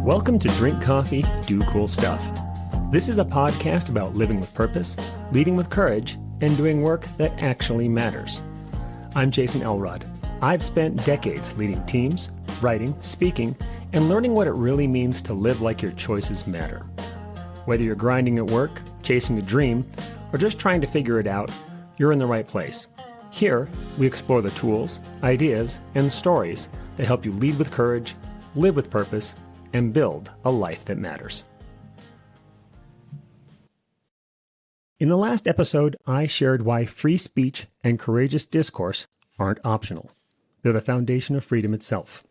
Welcome to Drink Coffee, Do Cool Stuff. This is a podcast about living with purpose, leading with courage, and doing work that actually matters. I'm Jason Elrod. I've spent decades leading teams, writing, speaking, and learning what it really means to live like your choices matter. Whether you're grinding at work, chasing a dream, or just trying to figure it out, you're in the right place. Here, we explore the tools, ideas, and stories that help you lead with courage, live with purpose, and build a life that matters. In the last episode, I shared why free speech and courageous discourse aren't optional. They're the foundation of freedom itself.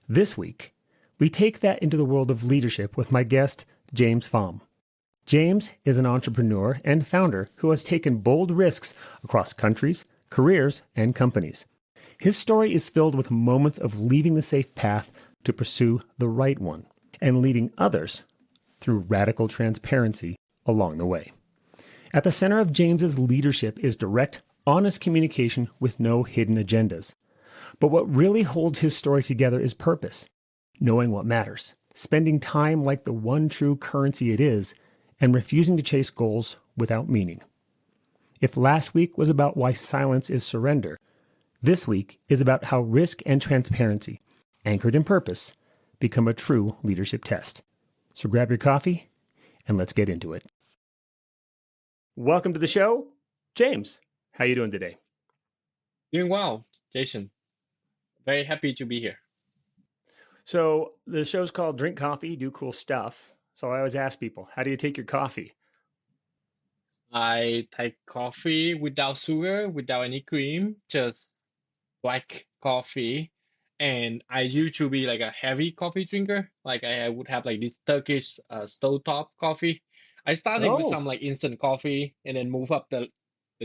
This week, we take that into the world of leadership with my guest, James Pham. James is an entrepreneur and founder who has taken bold risks across countries, careers, and companies. His story is filled with moments of leaving the safe path to pursue the right one and leading others through radical transparency along the way. At the center of James's leadership is direct, honest communication with no hidden agendas. But what really holds his story together is purpose, knowing what matters, spending time like the one true currency it is, and refusing to chase goals without meaning. If last week was about why silence is surrender, this week is about how risk and transparency, anchored in purpose, become a true leadership test. So grab your coffee and let's get into it. Welcome to the show, James. How you doing today? Doing well, Jason. Very happy to be here. So the show's called Drink Coffee, Do Cool Stuff. So I always ask people, how do you take your coffee? I take coffee without sugar, without any cream, just black coffee. And I used to be like a heavy coffee drinker. Like I would have like this Turkish stovetop coffee. I started with some like instant coffee and then move up the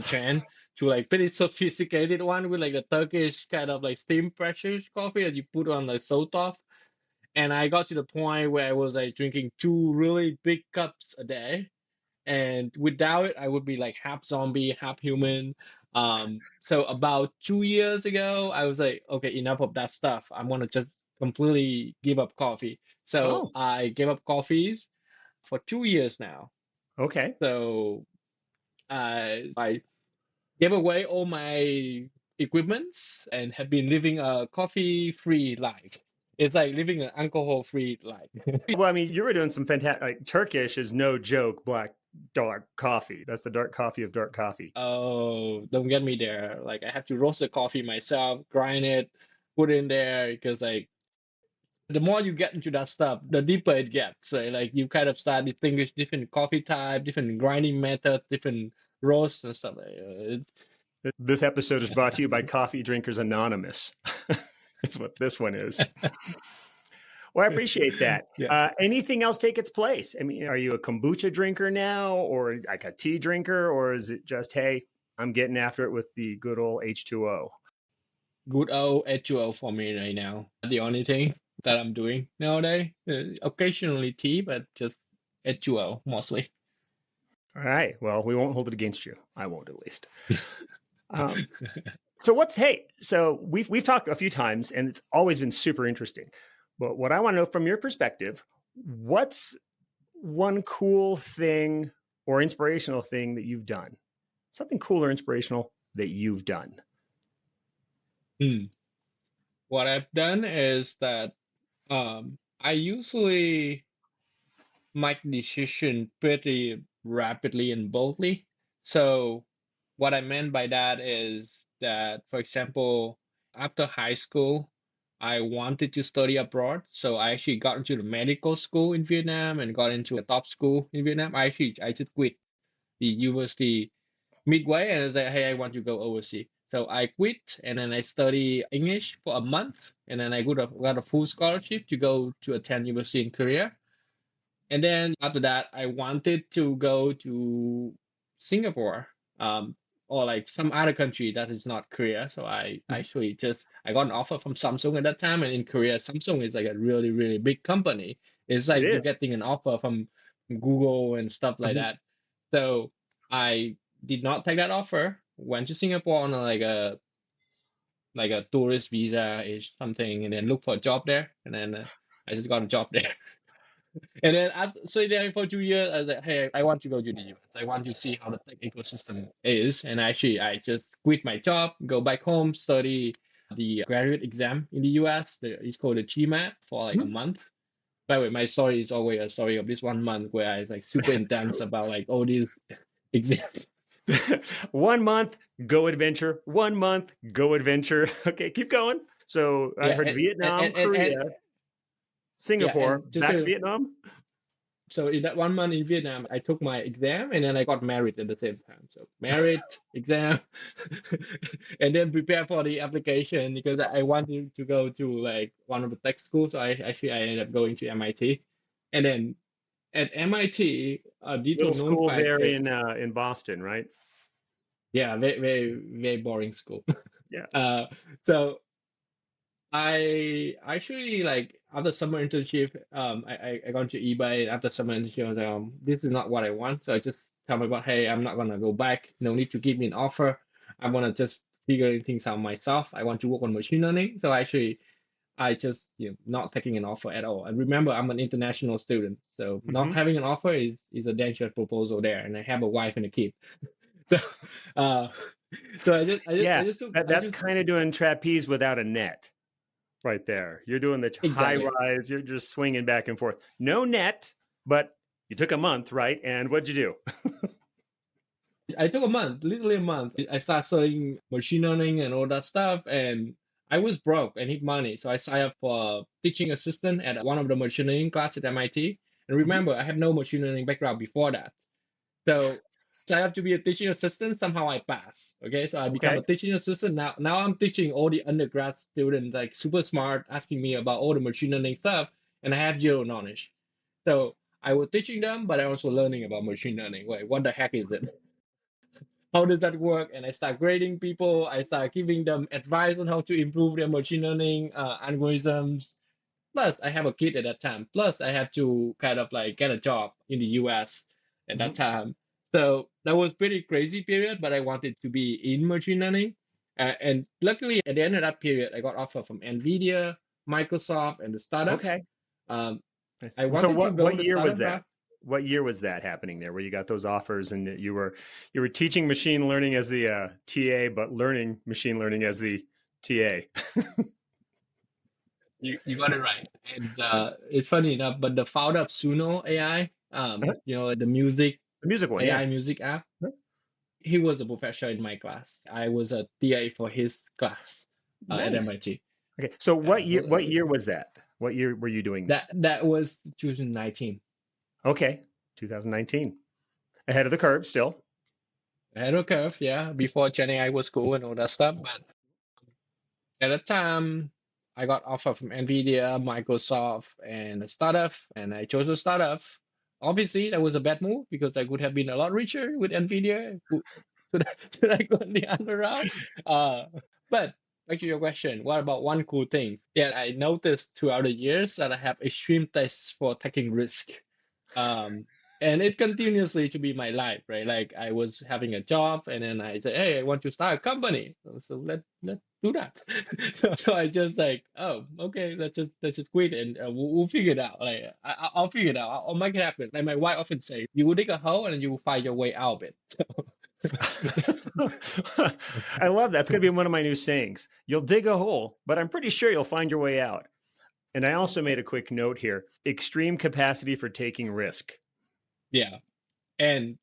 trend to like pretty sophisticated one with like the Turkish kind of like steam pressure coffee that you put on the stovetop. And I got to the point where I was like drinking 2 really big cups a day. And without it, I would be like half zombie, half human. So about 2 years ago, I was like, okay, enough of that stuff. I'm gonna just completely give up coffee. So I gave up coffees for 2 years now. Okay. So I gave away all my equipments and have been living a coffee-free life. It's like living an alcohol-free life. Well, I mean, you were doing some fantastic, like Turkish is no joke, black dark coffee. That's the dark coffee of dark coffee. Oh, don't get me there. Like I have to roast the coffee myself, grind it, put it in there because like the more you get into that stuff, the deeper it gets. So like you kind of start distinguish different coffee type, different grinding method, different roasts and stuff like that. This episode is brought to you by Coffee Drinkers Anonymous. That's what this one is. Well, I appreciate that. Yeah. Anything else take its place? I mean, are you a kombucha drinker now or like a tea drinker, or is it just, hey, I'm getting after it with the good old H2O? Good old H2O for me right now. The only thing that I'm doing nowadays. Occasionally tea, but just H2O mostly. All right. Well, we won't hold it against you. I won't, at least. So we've talked a few times and it's always been super interesting. But what I want to know from your perspective, what's one cool thing or inspirational thing that you've done? Something cool or inspirational that you've done? What I've done is that I usually make decisions pretty rapidly and boldly. So what I meant by that is that, for example, after high school, I wanted to study abroad. So I actually got into the medical school in Vietnam and got into a top school in Vietnam. I just quit the university midway and I was like, hey, I want to go overseas. So I quit and then I study English for a month and then I got a full scholarship to go to attend university in Korea. And then after that, I wanted to go to Singapore, or like some other country that is not Korea. So I actually I got an offer from Samsung at that time. And in Korea, Samsung is like a really, really big company. It's like you're getting an offer from Google and stuff like that. So I did not take that offer, went to Singapore on like a tourist visa ish something, and then look for a job there. And then I just got a job there. And then after staying there for 2 years, I was like, hey, I want to go to the US. I want to see how the tech ecosystem is. And actually, I just quit my job, go back home, study the graduate exam in the US. It's called the GMAT for like a Mhm. month. By the way, my story is always a story of this 1 month where I was like super intense about like all these exams. 1 month, go adventure. 1 month, go adventure. Okay, keep going. So I Yeah, heard Vietnam, and Korea, yeah, Singapore, and just back to so Vietnam. so in that 1 month in Vietnam, I took my exam and then I got married at the same time. So married, exam, and then prepare for the application because I wanted to go to like one of the tech schools. So I ended up going to MIT, and then at MIT, Little little known school fact there is in Boston, right? yeah, very very boring school. Yeah. uh, so I actually like after summer internship, I got to eBay after summer internship. I was like, this is not what I want. So I just tell my boss, hey, I'm not gonna go back. No need to give me an offer. I wanna just figure things out myself. I want to work on machine learning. So actually, I just not taking an offer at all. And remember, I'm an international student, so not Hmm. having an offer is a dangerous proposal there. And I have a wife and a kid. So, uh, so Yeah, I that's just kind of doing trapeze without a net right there. You're doing the high exactly. rise. You're just swinging back and forth. No net, but you took a month, right? And what'd you do? I took a month, literally a month. I started studying machine learning and all that stuff, and I was broke. I need money, so I signed up for a teaching assistant at one of the machine learning class at MIT. And Mhm. remember, I have no machine learning background before that, so I have to be a teaching assistant. Somehow I passed. Okay, so I become Okay. a teaching assistant. Now I'm teaching all the undergrad students, like super smart, asking me about all the machine learning stuff, and I have zero knowledge. So I was teaching them, but I also learning about machine learning. Wait, what the heck is it? How does that work? And I start grading people. I start giving them advice on how to improve their machine learning algorithms. Plus, I have a kid at that time. Plus, I have to kind of like get a job in the US at that Mhm. time. So that was pretty crazy period, but I wanted to be in machine learning. And luckily, at the end of that period, I got offer from NVIDIA, Microsoft, and the startups. Okay. Um, I see. I So wanted to what build a year was startup. that? What year was that happening there, where you got those offers and that you were teaching machine learning as the TA, but learning machine learning as the TA? You got it right. And it's funny enough, but the founder of Suno AI, Uh-huh. the music The music one, yeah. AI music app, he was a professor in my class. I was a TA for his class at Nice. MIT. Okay. So what year? Uh, What year was that? What year were you doing that? that was 2019. Okay, 2019. Ahead of the curve, still. Ahead of curve, yeah. Before Gen AI was cool and all that stuff, but at the time, I got offer from NVIDIA, Microsoft, and a startup, and I chose a startup. Obviously, that was a bad move because I could have been a lot richer with NVIDIA. Should I go the other route? But back to your question, what about one cool thing? Yeah, I noticed throughout the years that I have extreme taste for taking risk. Um, and it continuously to be my life, right? Like I was having a job, and then I said, "Hey, I want to start a company." So let's do that. So I just like, oh, okay, let's just quit, and we'll figure it out. Like I'll figure it out. I'll make it happen. Like my wife often say, "You will dig a hole, and you will find your way out of it." I love that. It's going to be one of my new sayings. You'll dig a hole, but I'm pretty sure you'll find your way out. And I also made a quick note here: extreme capacity for taking risk. Yeah, and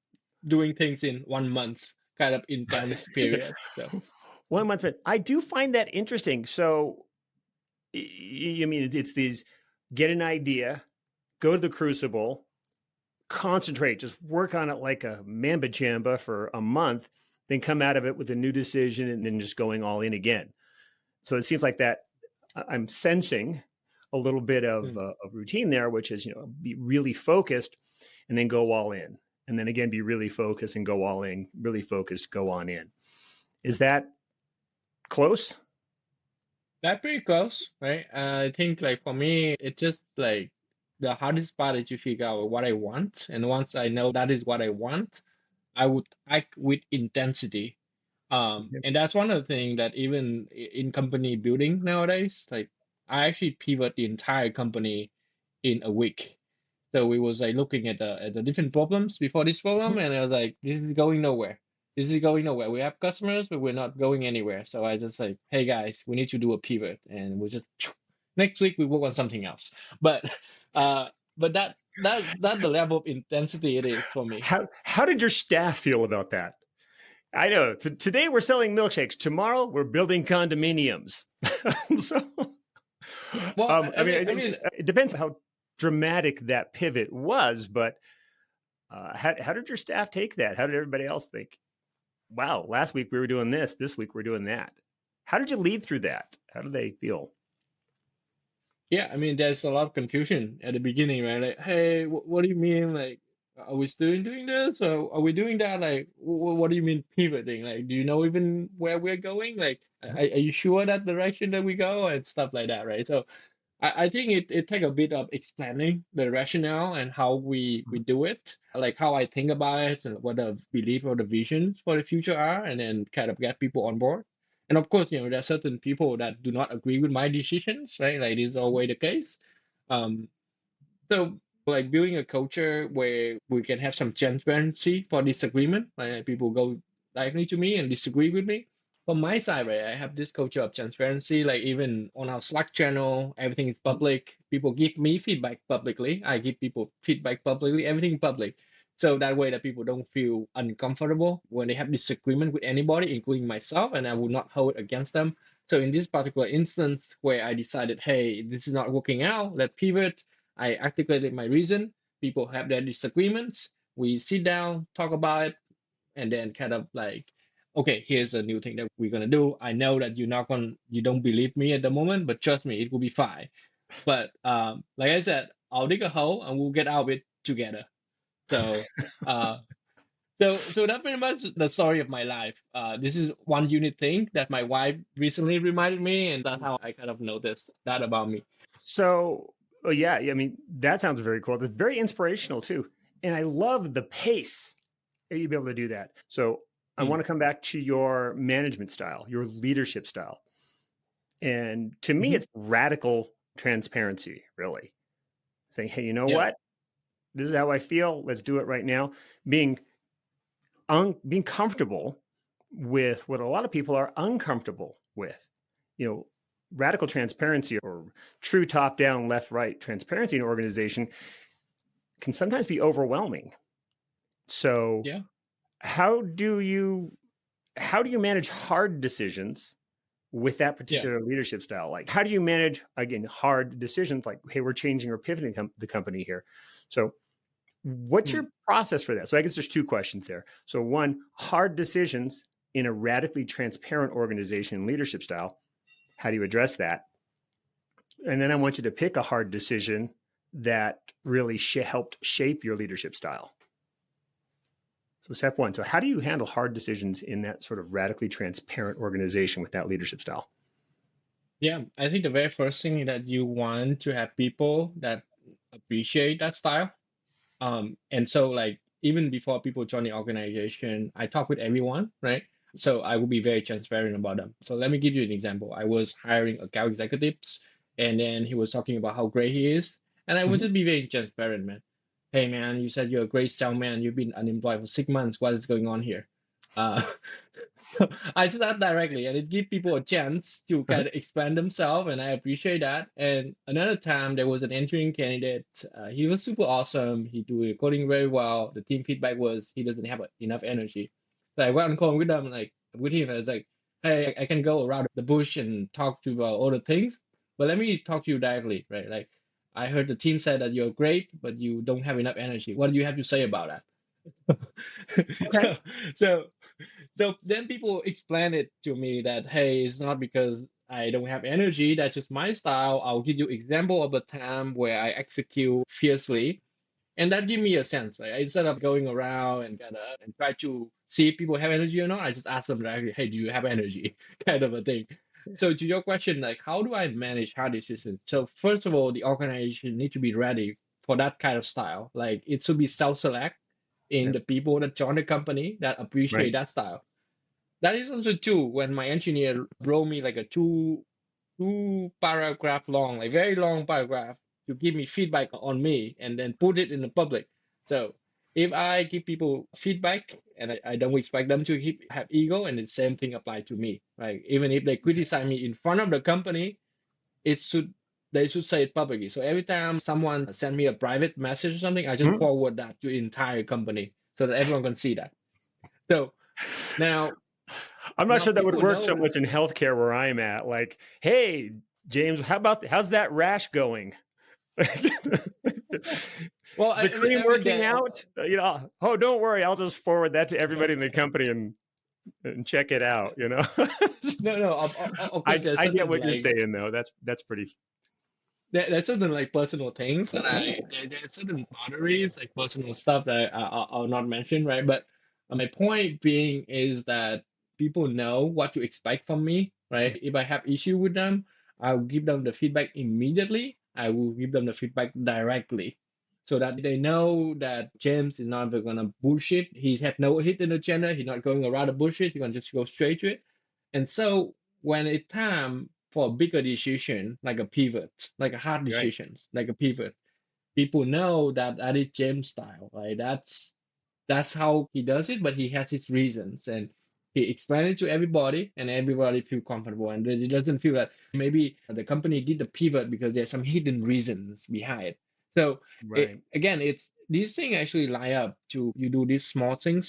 doing things in 1 month, kind of intense period. So 1 month. I do find that interesting. So, you mean it's these get an idea, go to the crucible, concentrate, just work on it like a mamba jamba for a month, then come out of it with a new decision and then just going all in again. So it seems like that I'm sensing a little bit of mm, a routine there, which is, be really focused and then go all in. And then again, be really focused and go all in, really focused, go on in. Is that close? that pretty close, right? I think like for me, it's just like the hardest part is to figure out what I want, and once I know that is what I want, I would act with intensity. And that's one of the things that even in company building nowadays, like I actually pivot the entire company in a week. So we was like looking at the different problems before this problem, and I was like, this is going nowhere. This is going nowhere. We have customers, but we're not going anywhere. So I just like, hey guys, we need to do a pivot, and we just next week we work on something else. But uh, but that the level of intensity it is for me. How did your staff feel about that? I know. Today we're selling milkshakes. Tomorrow we're building condominiums. So, Well, I mean, it depends how dramatic that pivot was, but how did your staff take that? How did everybody else think? Wow, last week we were doing this week we're doing that. How did you lead through that? How did they feel? yeah, I mean, there's a lot of confusion at the beginning, right? Like, hey, what do you mean? Like, are we still doing this, or are we doing that? Like, what do you mean pivoting? Like, do you know even where we're going? Like, are you sure that direction that we go and stuff like that, right? So I think it take a bit of explaining the rationale and how we do it, like how I think about it and what the belief or the visions for the future are, and then kind of get people on board. And of course, there are certain people that do not agree with my decisions, right? Like this is always the case. Um, so, like building a culture where we can have some transparency for disagreement, like people go directly to me and disagree with me. From my side, right, I have this culture of transparency. Like even on our Slack channel, everything is public. People give me feedback publicly. I give people feedback publicly. Everything public. So that way that people don't feel uncomfortable when they have disagreement with anybody, including myself, and I will not hold it against them. So in this particular instance where I decided, hey, this is not working out, let's pivot. I articulated my reason. People have their disagreements. We sit down, talk about it, and then kind of like, okay, here's a new thing that we're gonna do. I know that you don't believe me at the moment, but trust me, it will be fine. But like I said, I'll dig a hole and we'll get out of it together. So, uh, so that's pretty much the story of my life. This is one unique thing that my wife recently reminded me, and that's how I kind of noticed that about me. So, oh yeah, I mean, that sounds very cool. It's very inspirational too. And I love the pace that you'd be able to do that. So, I Mm, want to come back to your management style, your leadership style. And to me, mhm. it's radical transparency, really saying, hey, you know Yeah, what? This is how I feel. Let's do it right now. Being being comfortable with what a lot of people are uncomfortable with. You know, radical transparency or true top down, left right transparency in an organization can sometimes be overwhelming. So, yeah, how do you manage hard decisions with that yeah. particular leadership style? Like, how do you manage again hard decisions? Like, hey, we're changing or pivoting the company here. So, what's Mm. your process for that? So, I guess there's two questions there. So, one, hard decisions in a radically transparent organization and leadership style. How do you address that? And then I want you to pick a hard decision that really helped shape your leadership style. So, step one. So, how do you handle hard decisions in that sort of radically transparent organization with that leadership style? Yeah, I think the very first thing that you want to have people that appreciate that style. And so like even before people join the organization, I talk with everyone, right? So I will be very transparent about them. So let me give you an example. I was hiring account executives, and then he was talking about how great he is, and I would Mm-hmm. just be very transparent, man. Hey, man, you said you're a great salesman. You've been unemployed for 6 months. What is going on here? Uh, I start directly, and it gives people a chance to Uh-huh. kind of expand themselves, and I appreciate that. And another time, there was an entering candidate. He was super awesome. He do coding very well. The team feedback was he doesn't have enough energy. So I went on call with them, like with him. I was like, hey, I can go around the bush and talk to you about all the things, but let me talk to you directly, right? Like I heard the team said that you're great, but you don't have enough energy. What do you have to say about that? Okay. so, so so then people explain it to me that, hey, it's not because I don't have energy, that's just my style. I'll give you example of a time where I execute fiercely. And that give me a sense, right? Instead of going around and kind of and try to see if people have energy or not, I just ask them directly, hey, do you have energy? Kind of a thing. So to your question, like how do I manage hard decisions? So first of all, the organization need to be ready for that kind of style. Like it should be self-select in Yep. the people that join the company that appreciate Right. that style. That is also true when my engineer wrote me like a two paragraph long, like very long paragraph. to give me feedback on me and then put it in the public. So if I give people feedback and I don't expect them to have ego, and the same thing apply to me, right? Even if they criticize me in front of the company, it should they should say it publicly. So every time someone send me a private message or something, I just Hmm? forward that to the entire company so that everyone can see that. So now I'm not now sure that would people work so know. much in healthcare where I'm at. Like, hey, James, how's that rash going? Well, The cream I mean working that. out? Oh, don't worry. I'll just forward that to everybody in the company and check it out, No, of course there's I get certain what you're like saying though. That's pretty. there's certain like personal things that there's certain boundaries like personal stuff that I'll not mention, right? But my point being is that people know what to expect from me, right? If I have issue with them, I'll give them the feedback immediately. I will give them the feedback directly, so that they know that James is not gonna bullshit. He had no hidden agenda. He's not going around the bullshit. He's gonna just go straight to it. And so when it's time for a bigger decision, like a pivot, like a hard Right. decisions, like a pivot, people know that that is James style, right? That's how he does it, but he has his reasons and he explained it to everybody and everybody feel comfortable and then it doesn't feel that maybe the company did the pivot because there's some hidden reasons behind. So Right. again, it's these things actually line up to you do these small thing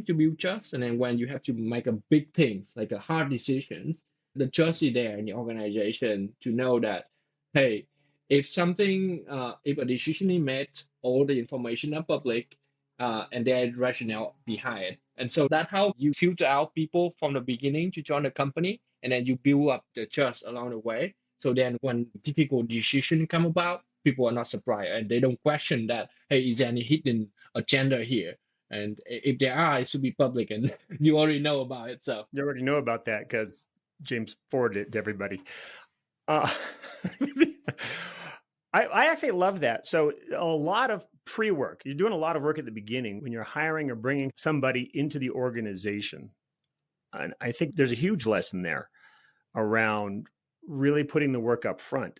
to build trust, and then when you have to make a big things like a hard decisions, the trust is there in the organization to know that hey, if a decision is made, all the information are public, and their rationale behind it. And so that's how you filter out people from the beginning to join the company, and then you build up the trust along the way. So then when difficult decision come about, people are not surprised and they don't question that, hey, is there any hidden agenda here? And if there are, it should be public and you already know about it. So You already know about that because James forwarded it to everybody. Uh, I actually love that. So a lot of pre-work. You're doing a lot of work at the beginning when you're hiring or bringing somebody into the organization. And I think there's a huge lesson there around really putting the work up front,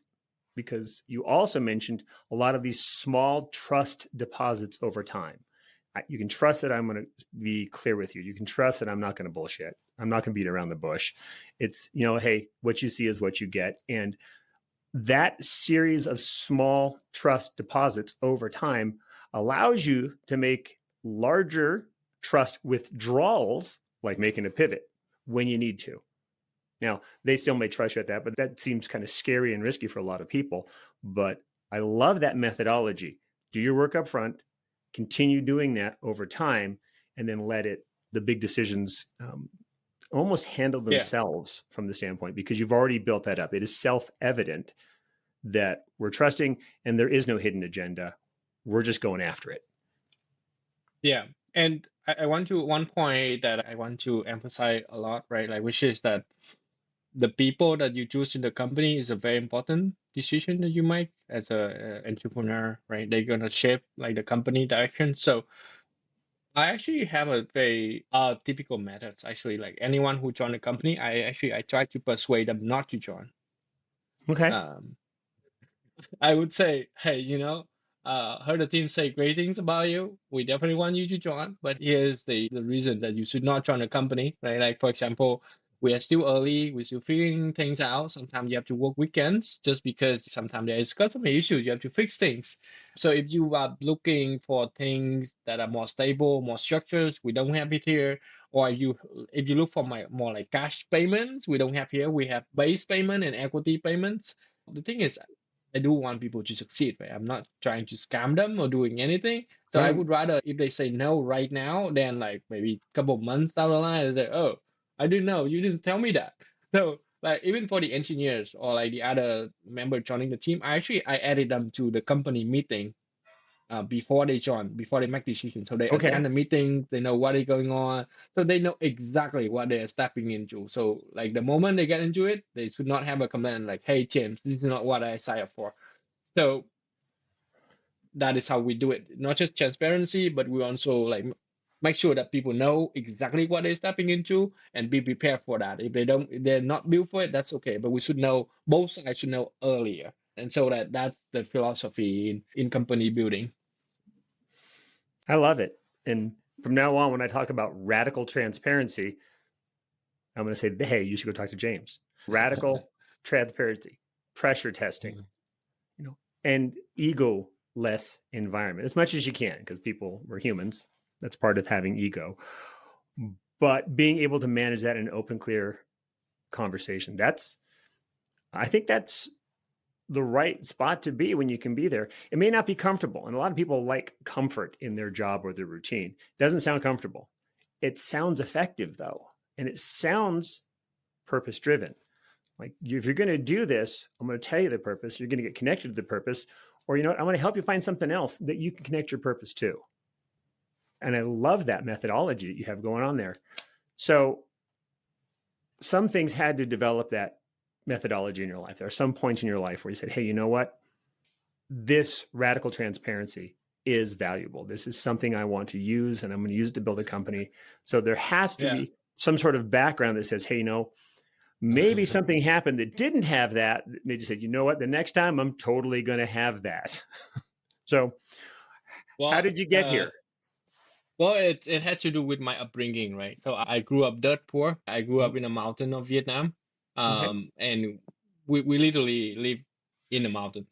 because you also mentioned a lot of these small trust deposits over time. You can trust that I'm going to be clear with you. You can trust that I'm not going to bullshit. I'm not going to beat around the bush. It's, hey, what you see is what you get. And that series of small trust deposits over time allows you to make larger trust withdrawals, like making a pivot when you need to. Now, they still may trust you at that, but that seems kind of scary and risky for a lot of people. But I love that methodology. Do your work up front, continue doing that over time, and then let the big decisions almost handle yeah. themselves from the standpoint, because you've already built that up. It is self-evident that we're trusting and there is no hidden agenda. We're just going after it. Yeah. And one point that I want to emphasize a lot, right? Like, which is that the people that you choose in the company is a very important decision that you make as a entrepreneur, right? They're gonna shape like the company direction. So I actually have a very typical methods. Actually, like anyone who join the company, I try to persuade them not to join. Okay. Um, I would say, hey, heard the team say great things about you. We definitely want you to join, but here's the reason that you should not join the company, right? Like, for example, we are still early, we're still figuring things out. Sometimes you have to work weekends just because sometimes there is customer issues, you have to fix things. So if you are looking for things that are more stable, more structures, we don't have it here. Or if you look for more like cash payments, we don't have here. We have base payment and equity payments. The thing is, I do want people to succeed, right? I'm not trying to scam them or doing anything. So I Right. would rather if they say no right now, then like maybe a couple months down the line, they say, oh, I didn't know. You didn't tell me that. So like even for the engineers or like the other member joining the team, I added them to the company meeting before they join, before they make decisions. So they Okay. attend the meeting, they know what is going on, so they know exactly what they're stepping into. So like the moment they get into it, they should not have a comment like, "Hey James, this is not what I signed up for." So that is how we do it. Not just transparency, but we also like make sure that people know exactly what they're stepping into and be prepared for that. If they're not built for it, that's okay. But we should know both sides should know earlier. And so that's the philosophy in company building. I love it. And from now on, when I talk about radical transparency, I'm going to say, hey, you should go talk to James. Radical transparency, pressure testing, and ego less environment as much as you can, because we're humans. That's part of having ego. But being able to manage that in an open, clear conversation, I think that's the right spot to be when you can be there. It may not be comfortable. And a lot of people like comfort in their job or their routine. It doesn't sound comfortable. It sounds effective though. And it sounds purpose driven. Like, if you're going to do this, I'm going to tell you the purpose. You're going to get connected to the purpose, or I'm going to help you find something else that you can connect your purpose to. And I love that methodology that you have going on there. So some things had to develop that methodology in your life. There are some points in your life where you said, hey, you know what? This radical transparency is valuable. This is something I want to use, and I'm going to use it to build a company. So there has to be some sort of background that says, hey, maybe something happened that didn't have that. They just said, you know what? The next time I'm totally going to have that. So how did you get here? Well, it had to do with my upbringing, right? So I grew up dirt poor. I grew up in a mountain of Vietnam, and we literally live in a mountain.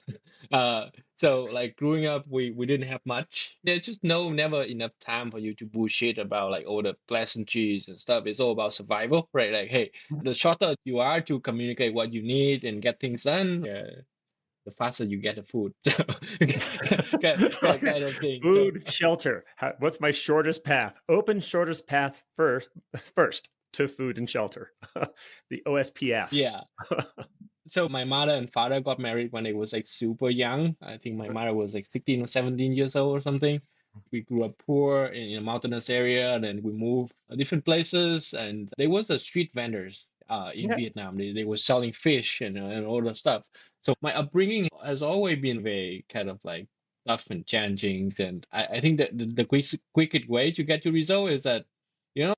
So like growing up, we didn't have much. There's just never enough time for you to bullshit about like all the pleasantries and stuff. It's all about survival, right? Like, hey, the shorter you are to communicate what you need and get things done, the faster you get the food. Kind of thing. Food, shelter. What's my shortest path? Open shortest path first to food and shelter. The OSPF. Yeah. So my mother and father got married when they was like super young. I think my mother was like 16 or 17 years old or something. We grew up poor in a mountainous area, and then we moved different places. And there was a street vendors in Vietnam. They were selling fish and all the stuff. So my upbringing has always been very kind of like tough and challenging. And I think that the quickest way to get to result is that,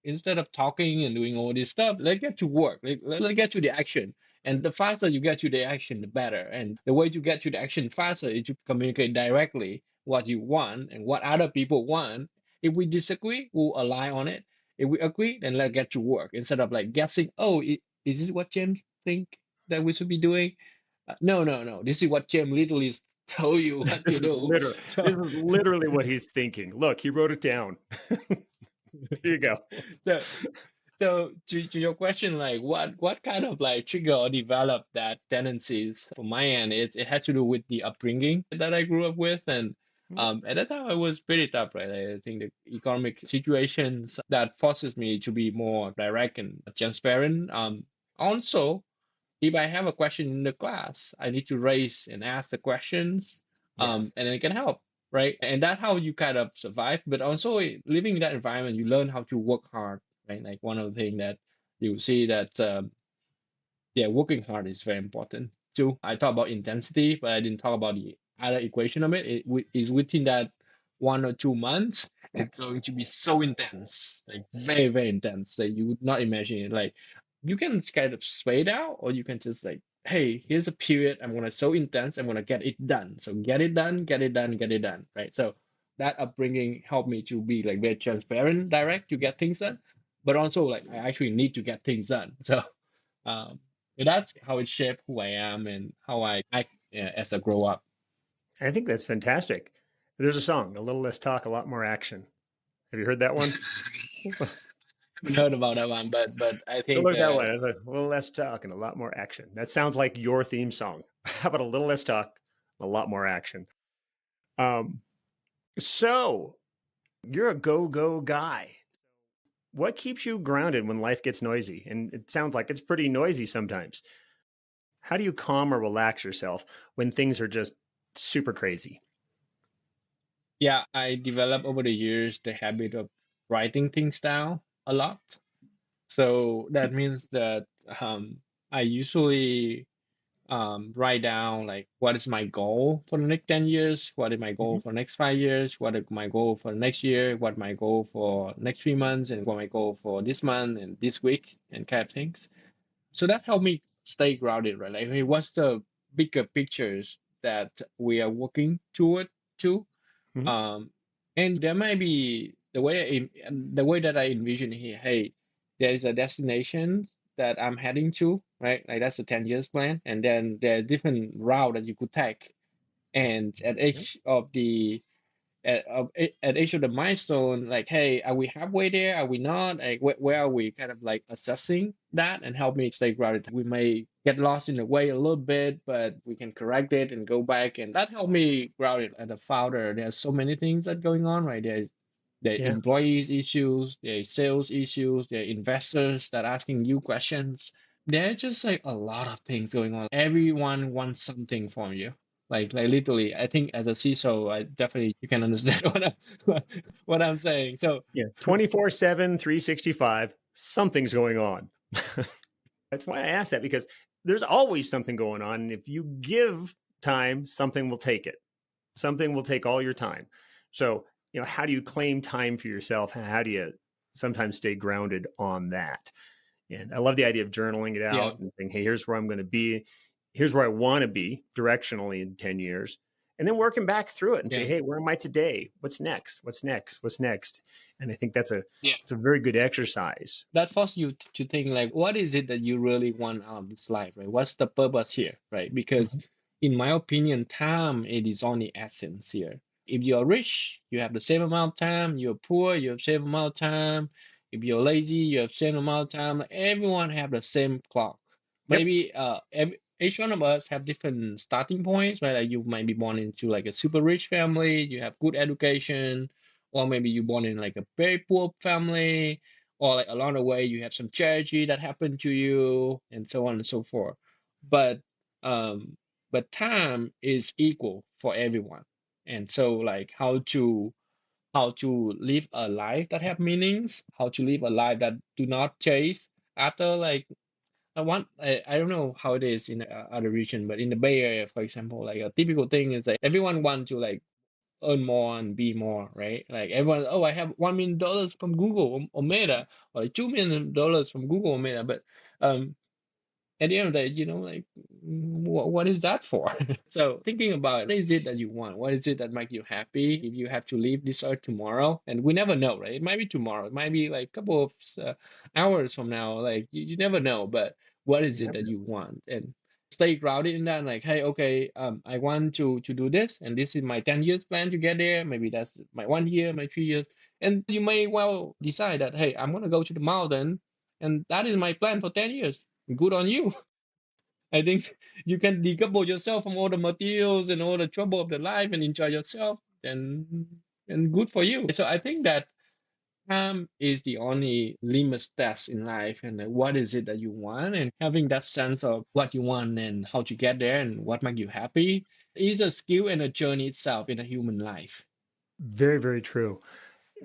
instead of talking and doing all this stuff, let's get to work. Let's get to the action. And the faster you get to the action, the better. And the way to get to the action faster is to communicate directly what you want and what other people want. If we disagree, we'll align on it. If we agree, then let's get to work instead of like guessing, oh, is this what James think that we should be doing? No. This is what James literally told you what to do. This is literally what he's thinking. Look, he wrote it down. Here you go. So to your question, like what kind of like trigger or develop that tendencies from my end, it had to do with the upbringing that I grew up with. And at that time I was pretty tough, right? I think the economic situations that forces me to be more direct and transparent. Also, if I have a question in the class, I need to raise and ask the questions, and then it can help, right? And that's how you kind of survive. But also living in that environment, you learn how to work hard, right? Like one of the things that you see that, working hard is very important too. I talk about intensity, but I didn't talk about the other equation of it. It is within that 1 or 2 months, it's going to be so intense, like very, very intense that you would not imagine it. Like you can kind of sway it out, or you can just like, hey, here's a period. I'm gonna so intense. I'm gonna get it done. So get it done, get it done, get it done. Right. So that upbringing helped me to be like very transparent, direct, to get things done, but also like I actually need to get things done. So that's how it shaped who I am and how I act as I grow up. I think that's fantastic. There's a song, a little less talk, a lot more action. Have you heard that one? I haven't heard about that one, but I think that one. A little less talk and a lot more action. That sounds like your theme song. How about a little less talk, a lot more action? So you're a go guy. What keeps you grounded when life gets noisy? And it sounds like it's pretty noisy sometimes. How do you calm or relax yourself when things are just super crazy? Yeah, I developed over the years the habit of writing things down a lot. So that means that I usually write down like what is my goal for the next 10 years, what is my goal for the next 5 years, what is my goal for the next year, what my goal for next 3 months, and what my goal for this month and this week, and kind of things. So that helped me stay grounded, right? Like, hey, what's the bigger pictures that we are working toward to. Mhm. Um, and there might be the way that I envision here. Hey, there is a destination that I'm heading to, right? Like that's a 10 years plan, and then there are different route that you could take. And at Yep. each of the at each of the milestone, like, hey, are we halfway there? Are we not? Like, where are we? Kind of like assessing that and help me stay grounded. We may get lost in the way a little bit, but we can correct it and go back, and that helped me grounded as a founder. There's so many things that going on, right? There Yeah. employees issues, there sales issues, there investors that asking you questions. There's just like a lot of things going on. Everyone wants something from you. Like literally, I think as a CISO, I definitely you can understand what I'm saying. So Yeah. 24/7, 365, something's going on. That's why I asked that, because there's always something going on. And if you give time, something will take it. Something will take all your time. So, how do you claim time for yourself? How do you sometimes stay grounded on that? And I love the idea of journaling it yeah, out and saying, hey, here's where I'm going to be. Here's where I want to be directionally in 10 years. And then working back through it and say, yeah, hey, where am I today? What's next? What's next? What's next? And I think that's yeah. it's a very good exercise. That forces you to think like, what is it that you really want out of this life, right? What's the purpose here, right? Because Mhm. in my opinion, time it is only essence here. If you're rich, you have the same amount of time. You're poor, you have the same amount of time. If you're lazy, you have the same amount of time. Like, everyone have the same clock. Yep. Maybe each one of us have different starting points, right? Like you might be born into like a super rich family, you have good education, or maybe you're born in like a very poor family, or like along the way you have some tragedy that happened to you, and so on and so forth. But um but time is equal for everyone. And so like how to live a life that have meanings, how to live a life that do not chase after like I don't know how it is in other region, but in the Bay Area, for example, like a typical thing is like everyone want to like earn more and be more, right? Like everyone, oh, I have $1 million from Google or Meta, or like $2 million from Google or Meta, but um, at the end of the day, like what is that for? So thinking about what is it that you want? What is it that make you happy? If you have to leave this earth tomorrow, and we never know, right? It might be tomorrow, it might be like a couple of hours from now, like you never know. But what is You it never that know. you want? And stay grounded in that, like, hey, okay, I want to do this, and this is my 10 years plan to get there. Maybe that's my 1 year, my 3 years, and you may well decide that, hey, I'm gonna go to the mountain, and that is my plan for 10 years. Good on you. I think you can decouple yourself from all the materials and all the trouble of the life and enjoy yourself, and good for you. So I think that time is the only limit test in life, and like, what is it that you want, and having that sense of what you want and how to get there and what makes you happy is a skill and a journey itself in a human life. Very, very true.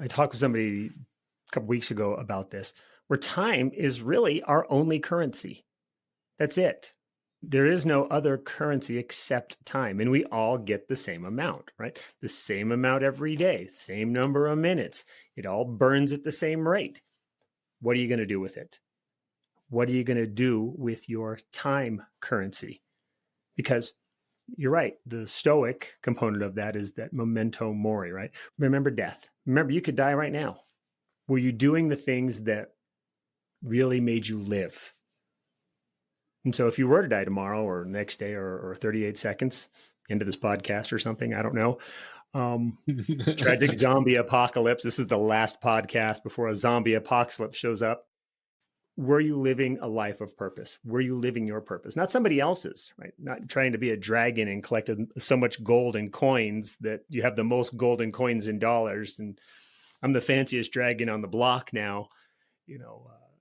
I talked with somebody a couple weeks ago about this, where time is really our only currency. That's it. There is no other currency except time. And we all get the same amount, right? The same amount every day, same number of minutes. It all burns at the same rate. What are you going to do with it? What are you going to do with your time currency? Because you're right. The stoic component of that is that memento mori, right? Remember death. Remember, you could die right now. Were you doing the things that really made you live? And so if you were to die tomorrow or next day or 38 seconds into this podcast or something, I don't know. Tragic zombie apocalypse. This is the last podcast before a zombie apocalypse shows up. Were you living a life of purpose? Were you living your purpose? Not somebody else's, right? Not trying to be a dragon and collect so much gold and coins that you have the most gold and coins in dollars. And I'm the fanciest dragon on the block now,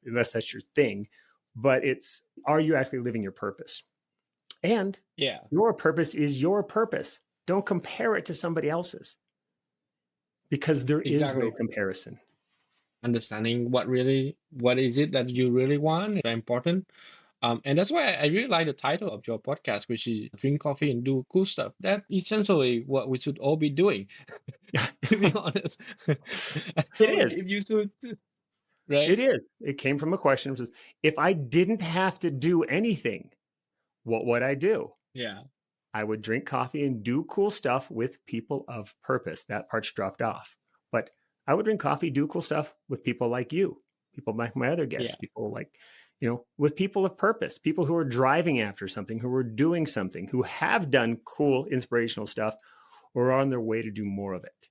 unless that's your thing. But are you actually living your purpose? And Yeah, your purpose is your purpose. Don't compare it to somebody else's, because there is no exactly. comparison. Understanding what is it that you really want is very important. And that's why I really like the title of your podcast, which is Drink Coffee and Do Cool Stuff. That's essentially what we should all be doing, to be honest. I It don't know is. if you should, right? It is. It came from a question that says, if I didn't have to do anything, what would I do? Yeah. I would drink coffee and do cool stuff with people of purpose. That part's dropped off. But I would drink coffee, do cool stuff with people like you, people like my other guests, Yeah. people like, with people of purpose, people who are driving after something, who are doing something, who have done cool, inspirational stuff or are on their way to do more of it.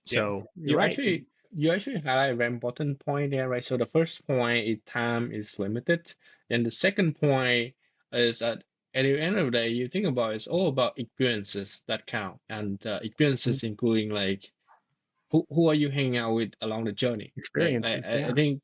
Yeah. So you're You right. actually you actually highlight a very important point there, right? So the first point is time is limited. And the second point is that at the end of the day, you think about it's all about experiences that count. And experiences including like who are you hanging out with along the journey, right? Like Experiences. I Yeah. think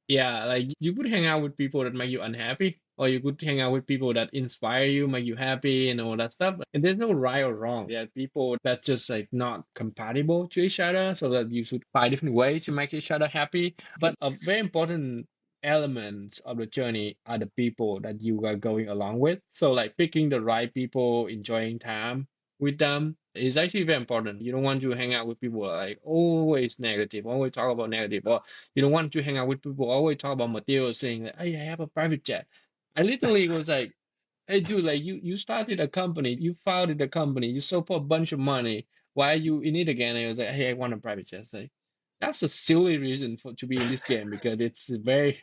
yeah, like you could hang out with people that make you unhappy, or you could hang out with people that inspire you, make you happy, and all that stuff. And there's no right or wrong. There are people that just like not compatible to each other, so that you should find different ways to make each other happy. But a very important element of the journey are the people that you are going along with. So like picking the right people, enjoying time with them is actually very important. You don't want to hang out with people like always negative, always talk about negative, or you don't want to hang out with people who always talk about material, saying that, hey, I have a private jet. I literally was like, hey, dude, like you started a company, you founded a company, you sold for a bunch of money. Why are you in it again? And I was like, hey, I want a private jet. It's like, that's a silly reason for to be in this game because it's a very,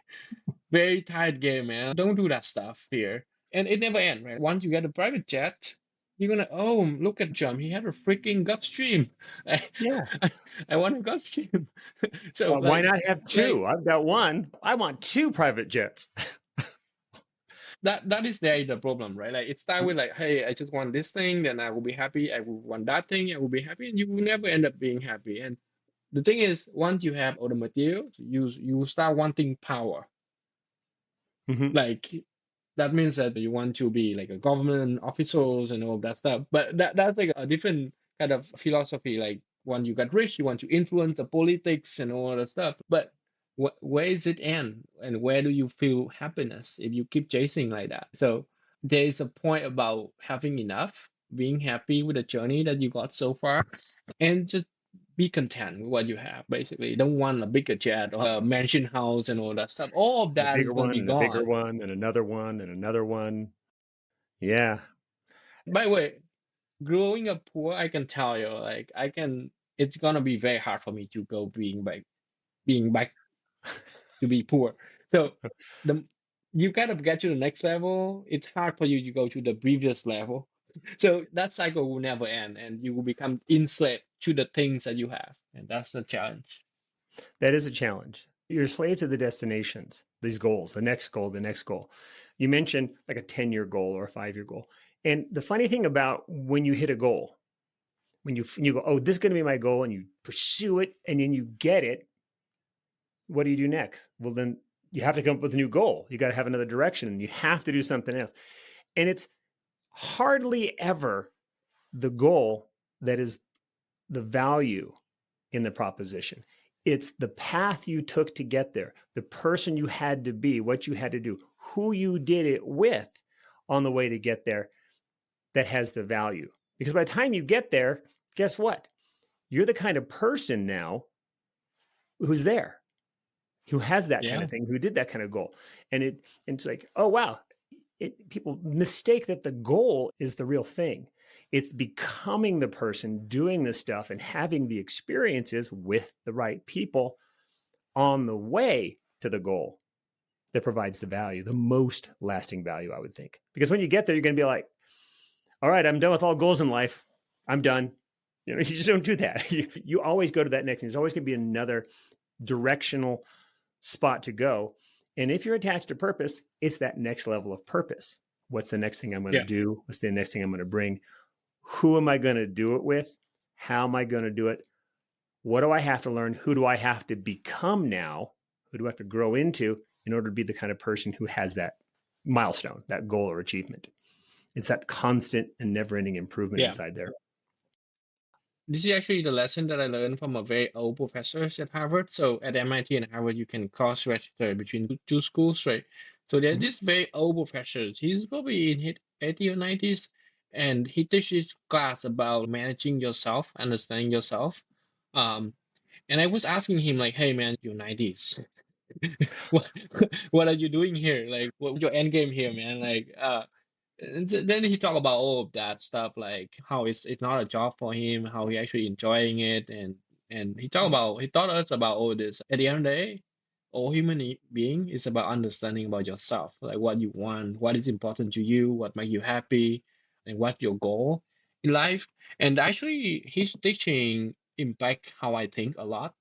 very tight game, man. Don't do that stuff here. And it never ends, right? Once you get a private jet, you're gonna, oh, look at Jump. He had a freaking Gulfstream. I, Yeah. I, I want a Gulfstream. So Why not have like two? I've got one. I want two private jets. that is there the problem, right? Like it start with like, hey, I just want this thing, then I will be happy. I will want that thing, I will be happy, and you will never end up being happy. And the thing is, once you have all the materials, you start wanting power. Hmm. Like that means that you want to be like a government officials and all of that stuff. But that's like a different kind of philosophy. Like when you get rich, you want to influence the politics and all that stuff. But where is it end? And where do you feel happiness if you keep chasing like that? So there is a point about having enough, being happy with the journey that you got so far, and just be content with what you have. Basically, you don't want a bigger jet or a mansion house and all that stuff. All of And a that is bigger going to one be and a bigger gone. one and another one and another one. Yeah. By the way, growing up poor, I can tell you, like I can, it's gonna be very hard for me to go being back to be poor. So the you kind of get to the next level, it's hard for you to go to the previous level. So that cycle will never end, and you will become enslaved to the things that you have, and that's the challenge. That is a challenge. You're a slave to the destinations, these goals, the next goal, the next goal. You mentioned like a 10-year goal or a 5-year goal. And the funny thing about when you hit a goal, when you go, oh, this is going to be my goal, and you pursue it and then you get it, what do you do next? Well, then you have to come up with a new goal. You got to have another direction and you have to do something else. And it's hardly ever the goal that is the value in the proposition. It's the path you took to get there, the person you had to be, what you had to do, who you did it with on the way to get there that has the value. Because by the time you get there, guess what? You're the kind of person now who's there, who has that kind Yeah, of thing, who did that kind of goal. And it's like, oh wow, people mistake that the goal is the real thing. It's becoming the person doing this stuff and having the experiences with the right people on the way to the goal that provides the value, the most lasting value, I would think. Because when you get there, you're going to be like, all right, I'm done with all goals in life. I'm done. You just don't do that. You always go to that next thing. There's always going to be another directional spot to go. And if you're attached to purpose, it's that next level of purpose. What's the next thing I'm going to yeah, do? What's the next thing I'm going to bring? Who am I going to do it with? How am I going to do it? What do I have to learn? Who do I have to become now? Who do I have to grow into in order to be the kind of person who has that milestone, that goal or achievement? It's that constant and never ending improvement yeah. inside there. This is actually the lesson that I learned from a very old professor at Harvard. So at MIT and Harvard, you can cross-register between two schools, right? So there's Mhm. this very old professor. He's probably in his 80s or 90s, and he teaches class about managing yourself, understanding yourself. Um, and I was asking him like, "Hey man, you're 90s. What what are you doing here? Like, what's your end game here, man? Like, And then he talked about all of that stuff, like how it's not a job for him, how he actually enjoying it, and he taught us about all this. At the end of the day, all being is about understanding about yourself, like what you want, what is important to you, what make you happy, and what's your goal in life. And actually, his teaching impact how I think a lot.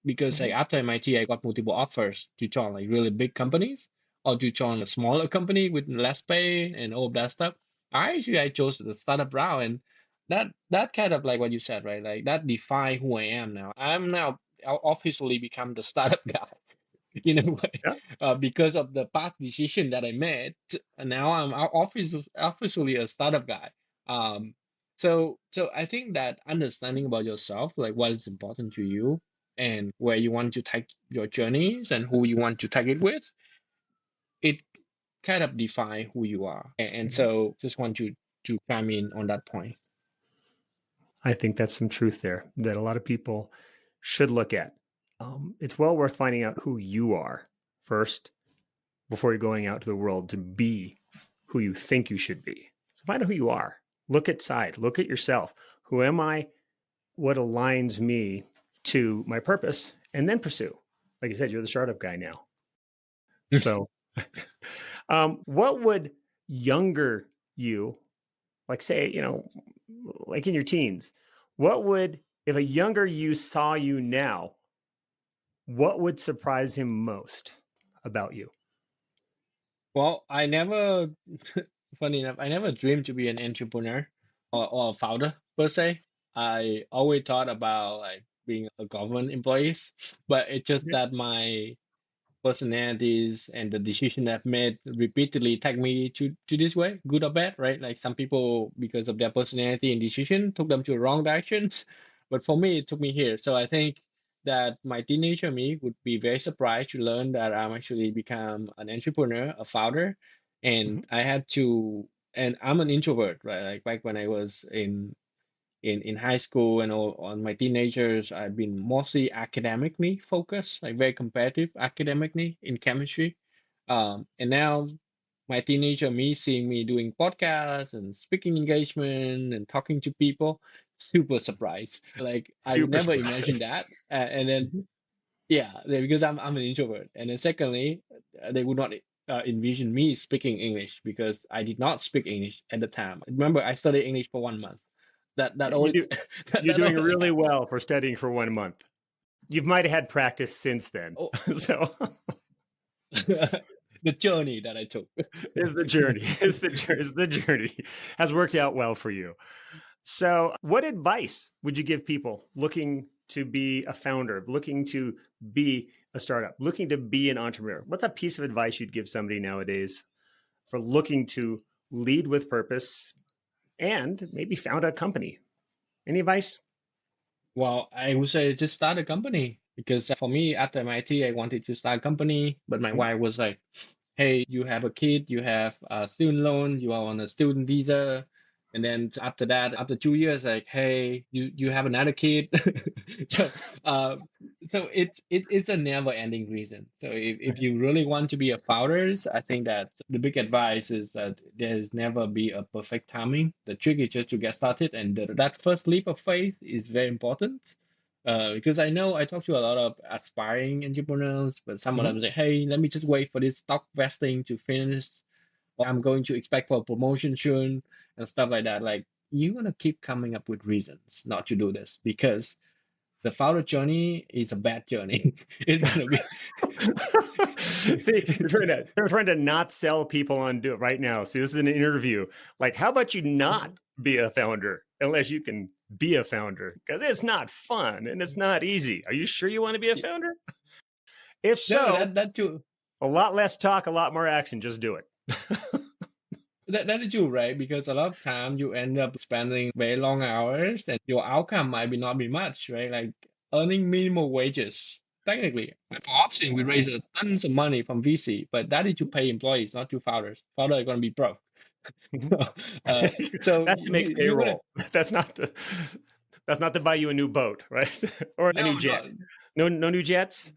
Because like Mhm. after MIT, I got multiple offers to join like really big companies or to join a smaller company with less pay and all of that stuff. I chose the startup route, and that kind of like what you said, right? Like that define who I am now. I'm now officially become the startup guy in a way, Yeah, because of the past decision that I made. And now I'm officially a startup guy. Um, so I think that understanding about yourself, like what is important to you and where you want to take your journeys and who you want to take it with, it kind of define who you are. And mhm. so just want to come in on that point. I think that's some truth there that a lot of people should look at. It's well worth finding out who you are first before you're going out to the world to be who you think you should be. So find out who you are. Look inside. Look at yourself. Who am I? What aligns me to my purpose? And then pursue. Like you said, you're the startup guy now. So, what would younger you, like say, like in your teens, what would, if a younger you saw you now, what would surprise him most about you? Well, I never, funny enough, I never dreamed to be an entrepreneur or a founder per se. I always thought about like being a government employee, but it's just Okay. that my personalities and the decision I've made repeatedly take me to this way, good or bad, right? Like some people, because of their personality and decision, took them to the wrong directions, but for me, it took me here. So I think that my teenager me would be very surprised to learn that I'm actually become an entrepreneur, a founder, Mhm. and I had to. And I'm an introvert, right? Like back when I was in high school and all on my teenagers, I've been mostly academically focused, like very competitive academically in chemistry. And now my teenager me seeing me doing podcasts and speaking engagement and talking to people, super surprised. Like I would Super never imagine surprised. that. And then Mhm. yeah, because I'm an introvert. And then secondly, they would not envision me speaking English because I did not speak English at the time. Remember, I studied English for 1 month. That Yeah, you always do. You're that doing always really helps. well for studying for 1 month. You might have had practice since then. Oh, So the journey that I took. is the journey. Is the journey has worked out well for you. So, what advice would you give people looking to be a founder, looking to be a startup, looking to be an entrepreneur? What's a piece of advice you'd give somebody nowadays for looking to lead with purpose and maybe found a company? Any advice? Well, I would say just start a company because for me, after MIT, I wanted to start a company, but my Mhm. wife was like, "Hey, you have a kid, you have a student loan, you are on a student visa." And then after that, after 2 years, like, hey, you have another kid. So uh, so it's a never ending reason. So if you really want to be a founder, I think that the big advice is that there's never be a perfect timing. The trick is just to get started, and that first leap of faith is very important. Because I know I talk to a lot of aspiring entrepreneurs, but some of Mhm. them say, "Hey, let me just wait for this stock vesting to finish, or I'm going to expect for a promotion soon," and stuff like that. Like you're gonna keep coming up with reasons not to do this because the founder journey is a bad journey. It's gonna be. See, you're trying to not sell people on do it right now. See, this is an interview. Like, how about you not be a founder unless you can be a founder? Because it's not fun and it's not easy. Are you sure you want to be a founder? If No, so, that too. a lot less talk, a lot more action. Just do it. That is true, right? Because a lot of time you end up spending very long hours, and your outcome might be not be much, right? Like earning minimal wages. Technically, for Option, we raise tons of money from VC, but that is to pay employees, not to founders. Founders are going to be broke. Mhm. So, uh, so That's to make you're gonna payroll. That's not to. That's not to buy you a new boat, right? Or a new no, jet. no, No, no new jets.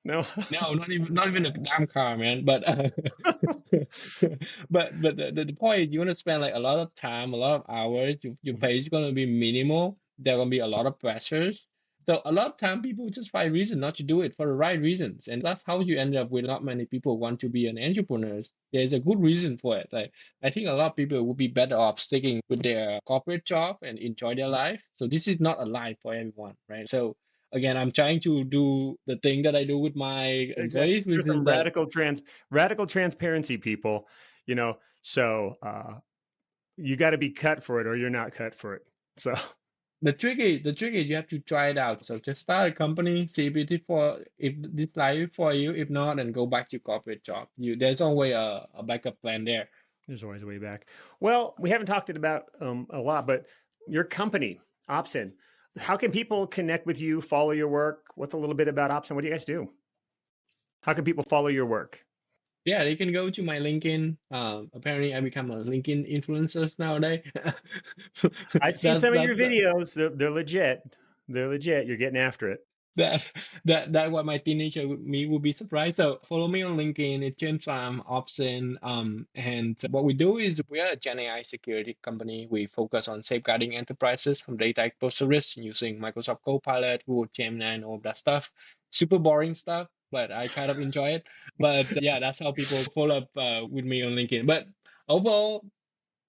No. No, not even a damn car, man. But but the point is, you want to spend like a lot of time, a lot of hours. Your Mhm. pay is gonna be minimal. There gonna be a lot of pressures. So a lot of time people just find reason not to do it for the right reasons, and that's how you end up with not many people want to be an entrepreneur. There's a good reason for it. Like I think a lot of people would be better off sticking with their corporate job and enjoy their life. So this is not a life for everyone, right? So again, I'm trying to do the thing that I do with my Exactly. employees, Here's which is some that radical transparency, people. So you got to be cut for it, or you're not cut for it. So the trick is you have to try it out. So just start a company, see if this life for you. If not, then go back to corporate job. There's always a backup plan there. there's always a way back. Well, we haven't talked about a lot, but your company, Opsin, how can people connect with you, follow your work? What's a little bit about Opsin? What do you guys do? How can people follow your work? Yeah, they can go to my LinkedIn. Apparently, I become a LinkedIn influencer nowadays. I've seen That's some of your that's videos. They're legit. They're legit. You're getting after it. that that what my teenager me would be surprised. So follow me on LinkedIn. It's James Pham, Opsin. And what we do is we are a Gen AI security company. We focus on safeguarding enterprises from data exposure risk using Microsoft Copilot, Google Gemini, and all that stuff. Super boring stuff, but I kind of enjoy it. But yeah, that's how people follow up with me on LinkedIn. But overall,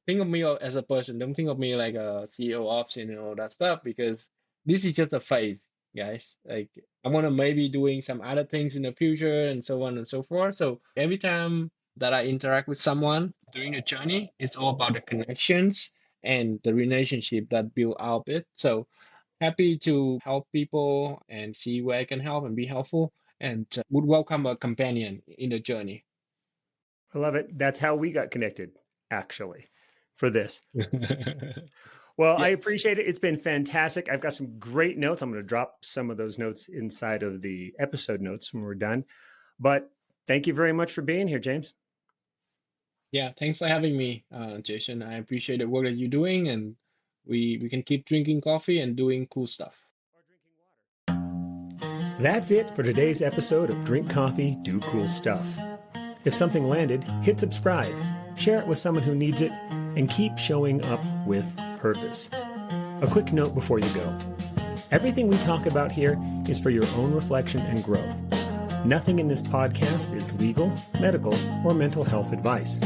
think of me as a person. Don't think of me like a CEO ops and all that stuff because this is just a phase, guys. Like I want to maybe doing some other things in the future and so on and so forth. So every time that I interact with someone during the journey, it's all about the connections and the relationship that build out of it. So happy to help people and see where I can help and be helpful and would welcome a companion in the journey. I love it. That's how we got connected, actually, for this. Well, I Yes. appreciate it. It's been fantastic. I've got some great notes. I'm going to drop some of those notes inside of the episode notes when we're done. But thank you very much for being here, James. Yeah, thanks for having me, Jason. I appreciate the work that you're doing, and we can keep drinking coffee and doing cool stuff. That's it for today's episode of Drink Coffee, Do Cool Stuff. If something landed, hit subscribe, share it with someone who needs it, and keep showing up with purpose. A quick note before you go. Everything we talk about here is for your own reflection and growth. Nothing in this podcast is legal, medical, or mental health advice.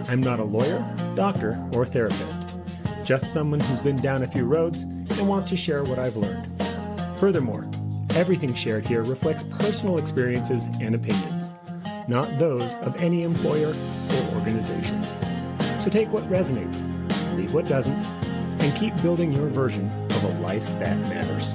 I'm not a lawyer, doctor, or therapist. Just someone who's been down a few roads and wants to share what I've learned. Furthermore, everything shared here reflects personal experiences and opinions, not those of any employer or organization. So take what resonates, leave what doesn't, and keep building your version of a life that matters.